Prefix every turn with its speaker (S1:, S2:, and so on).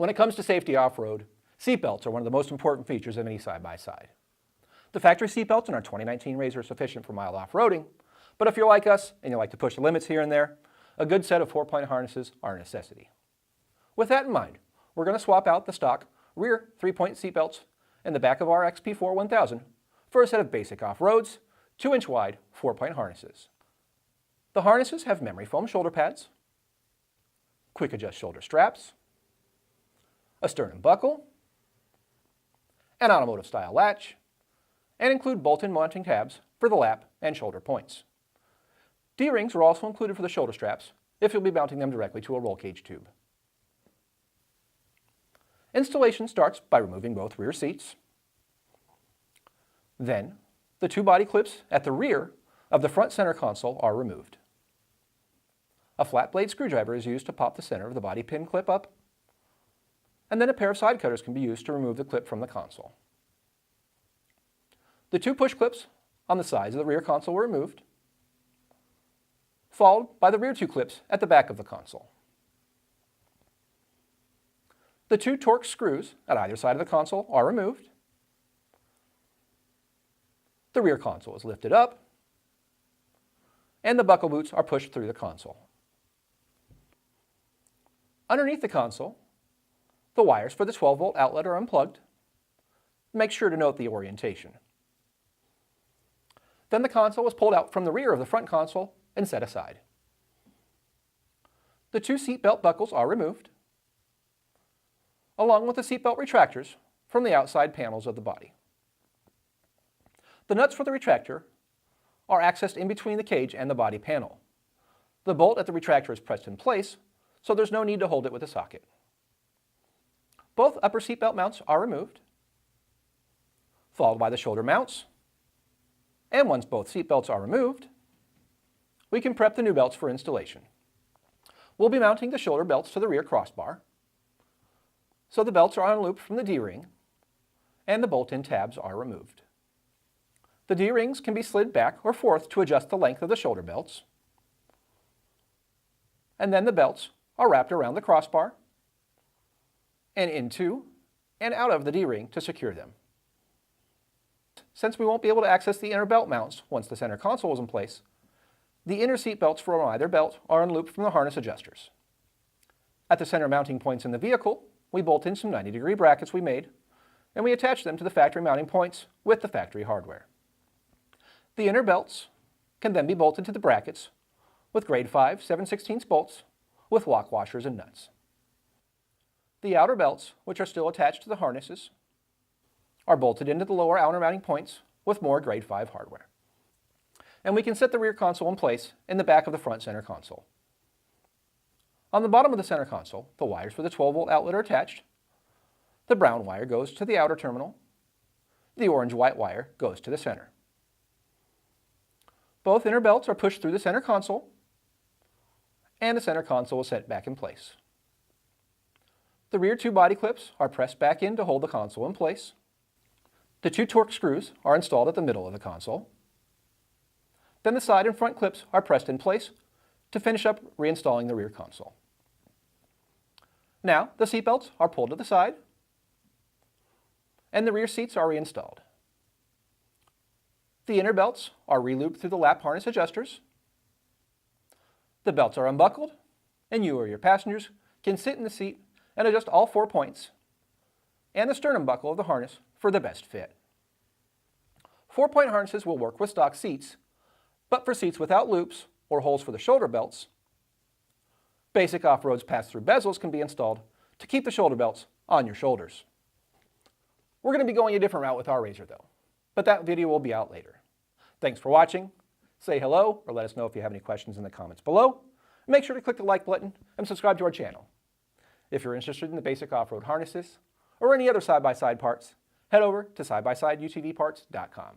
S1: When it comes to safety off-road, seatbelts are one of the most important features of any side-by-side. The factory seatbelts in our 2019 RZR are sufficient for mild off-roading, but if you're like us and you like to push the limits here and there, a good set of 4-point harnesses are a necessity. With that in mind, we're going to swap out the stock rear 3-point seatbelts in the back of our XP4 1000 for a set of basic off-roads, 2-inch wide 4-point harnesses. The harnesses have memory foam shoulder pads, quick adjust shoulder straps, a sternum buckle, an automotive style latch, and include bolt-in mounting tabs for the lap and shoulder points. D-rings are also included for the shoulder straps if you'll be mounting them directly to a roll cage tube. Installation starts by removing both rear seats. Then, the 2 body clips at the rear of the front center console are removed. A flat blade screwdriver is used to pop the center of the body pin clip up, and then a pair of side cutters can be used to remove the clip from the console. The 2 push clips on the sides of the rear console were removed, followed by the rear 2 clips at the back of the console. The 2 Torx screws at either side of the console are removed. The rear console is lifted up, and the buckle boots are pushed through the console. Underneath the console, the wires for the 12-volt outlet are unplugged. Make sure to note the orientation. Then the console is pulled out from the rear of the front console and set aside. The 2 seatbelt buckles are removed, along with the seatbelt retractors from the outside panels of the body. The nuts for the retractor are accessed in between the cage and the body panel. The bolt at the retractor is pressed in place, so there's no need to hold it with a socket. Both upper seatbelt mounts are removed, followed by the shoulder mounts, and once both seatbelts are removed, we can prep the new belts for installation. We'll be mounting the shoulder belts to the rear crossbar, so the belts are unlooped from the D-ring, and the bolt-in tabs are removed. The D-rings can be slid back or forth to adjust the length of the shoulder belts, and then the belts are wrapped around the crossbar and into and out of the D-ring to secure them. Since we won't be able to access the inner belt mounts once the center console is in place, the inner seat belts from either belt are unlooped from the harness adjusters. At the center mounting points in the vehicle, we bolt in some 90-degree brackets we made, and we attach them to the factory mounting points with the factory hardware. The inner belts can then be bolted to the brackets with grade 5 7/16 bolts with lock washers and nuts. The outer belts, which are still attached to the harnesses, are bolted into the lower outer mounting points with more grade 5 hardware. And we can set the rear console in place in the back of the front center console. On the bottom of the center console, the wires for the 12-volt outlet are attached. The brown wire goes to the outer terminal. The orange-white wire goes to the center. Both inner belts are pushed through the center console, and the center console is set back in place. The rear 2 body clips are pressed back in to hold the console in place. The 2 Torx screws are installed at the middle of the console. Then the side and front clips are pressed in place to finish up reinstalling the rear console. Now the seat belts are pulled to the side, and the rear seats are reinstalled. The inner belts are re-looped through the lap harness adjusters. The belts are unbuckled, and you or your passengers can sit in the seat and adjust all 4 points and the sternum buckle of the harness for the best fit. 4-point harnesses will work with stock seats, but for seats without loops or holes for the shoulder belts, basic off-roads pass-through bezels can be installed to keep the shoulder belts on your shoulders. We're going to be going a different route with our RZR though, but that video will be out later. Thanks for watching. Say hello or let us know if you have any questions in the comments below. And make sure to click the like button and subscribe to our channel. If you're interested in the basic off-road harnesses or any other side-by-side parts, head over to sidebyside UTVparts.com.